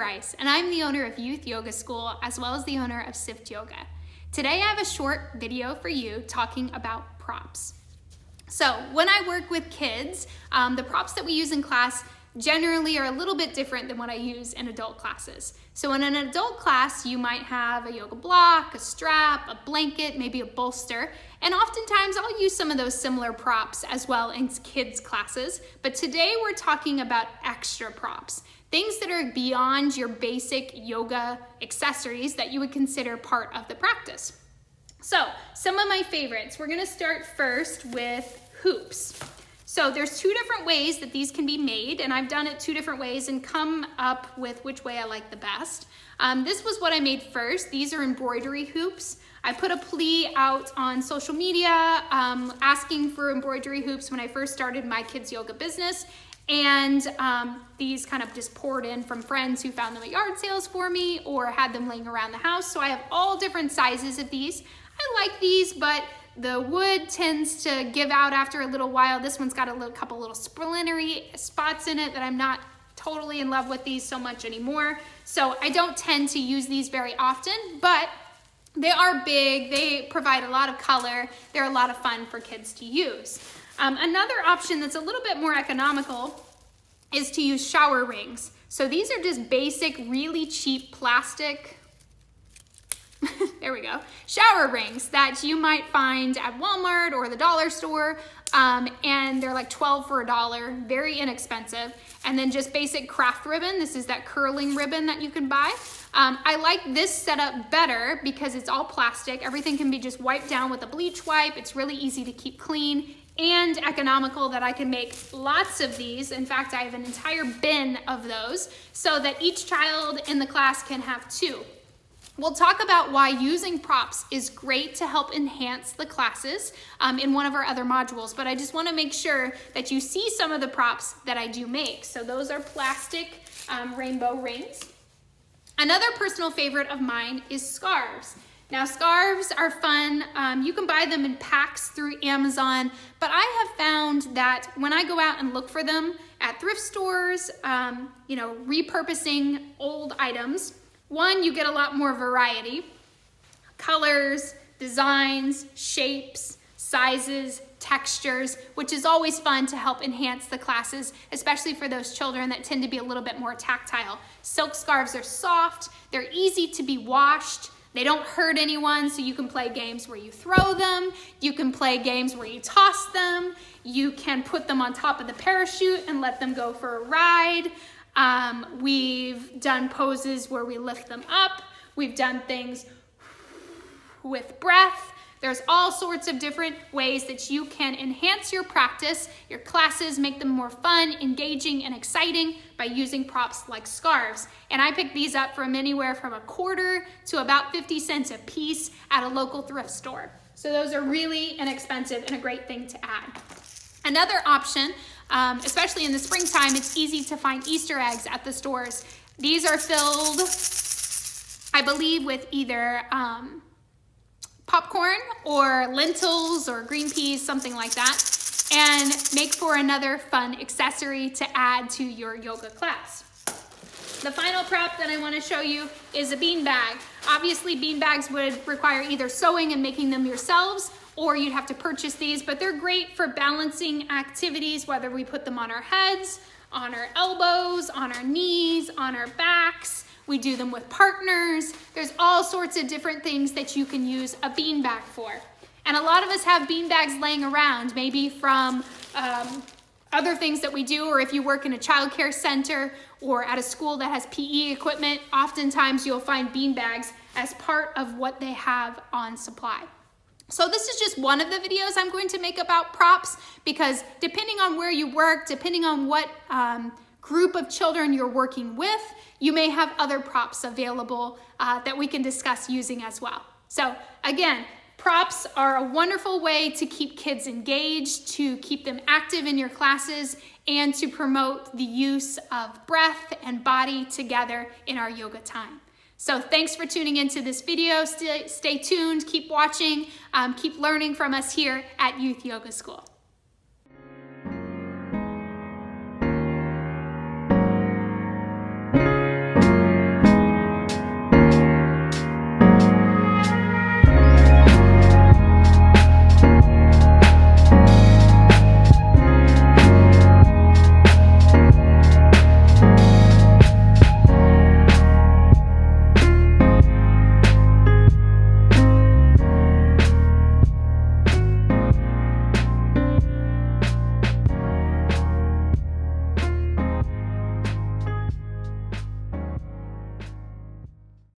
Rice, and I'm the owner of Youth Yoga School as well as the owner of Sift Yoga. Today I have a short video for you talking about props. So when I work with kids, the props that we use in class generally are a little bit different than what I use in adult classes. So in an adult class, you might have a yoga block, a strap, a blanket, maybe a bolster, and oftentimes I'll use some of those similar props as well in kids' classes. But today we're talking about extra props, things that are beyond your basic yoga accessories that you would consider part of the practice. So some of my favorites, we're gonna start first with hoops. So there's two different ways that these can be made, and I've done it two different ways and come up with which way I like the best. This was what I made first. These are embroidery hoops. I put a plea out on social media asking for embroidery hoops when I first started my kids yoga business, and these kind of just poured in from friends who found them at yard sales for me or had them laying around the house. So I have all different sizes of these. I like these, but the wood tends to give out after a little while. This one's got a couple little splintery spots in it that I'm not totally in love with these so much anymore. So I don't tend to use these very often, but they are big. They provide a lot of color. They're a lot of fun for kids to use. Another option that's a little bit more economical is to use shower rings. So these are just basic, really cheap plastic there we go. Shower rings that you might find at Walmart or the dollar store, and they're like 12 for $1, very inexpensive. And then just basic craft ribbon. This is that curling ribbon that you can buy. I like this setup better because it's all plastic. Everything can be just wiped down with a bleach wipe. It's really easy to keep clean and economical that I can make lots of these. In fact, I have an entire bin of those so that each child in the class can have two. We'll talk about why using props is great to help enhance the classes in one of our other modules, but I just want to make sure that you see some of the props that I do make. So those are plastic rainbow rings. Another personal favorite of mine is scarves. Now scarves are fun. You can buy them in packs through Amazon, but I have found that when I go out and look for them at thrift stores, repurposing old items, one, you get a lot more variety, colors, designs, shapes, sizes, textures, which is always fun to help enhance the classes, especially for those children that tend to be a little bit more tactile. Silk scarves are soft, they're easy to be washed, they don't hurt anyone, so you can play games where you throw them, you can play games where you toss them, you can put them on top of the parachute and let them go for a ride. We've done poses where we lift them up. We've done things with breath. There's all sorts of different ways that you can enhance your practice, your classes, make them more fun, engaging, and exciting by using props like scarves. And I picked these up from anywhere from $1/4 to about 50 cents a piece at a local thrift store. So those are really inexpensive and a great thing to add. Another option, especially in the springtime, it's easy to find Easter eggs at the stores. These are filled, I believe, with either popcorn or lentils or green peas, something like that, and make for another fun accessory to add to your yoga class. The final prop that I want to show you is a bean bag. Obviously, bean bags would require either sewing and making them yourselves, or you'd have to purchase these, but they're great for balancing activities, whether we put them on our heads, on our elbows, on our knees, on our backs. We do them with partners. There's all sorts of different things that you can use a bean bag for. And a lot of us have bean bags laying around, maybe from other things that we do, or if you work in a child care center or at a school that has PE equipment, oftentimes you'll find bean bags as part of what they have on supply. So this is just one of the videos I'm going to make about props, because depending on where you work, depending on what group of children you're working with, you may have other props available that we can discuss using as well. So again, props are a wonderful way to keep kids engaged, to keep them active in your classes, and to promote the use of breath and body together in our yoga time. So thanks for tuning into this video. Stay tuned, keep watching, keep learning from us here at Youth Yoga School.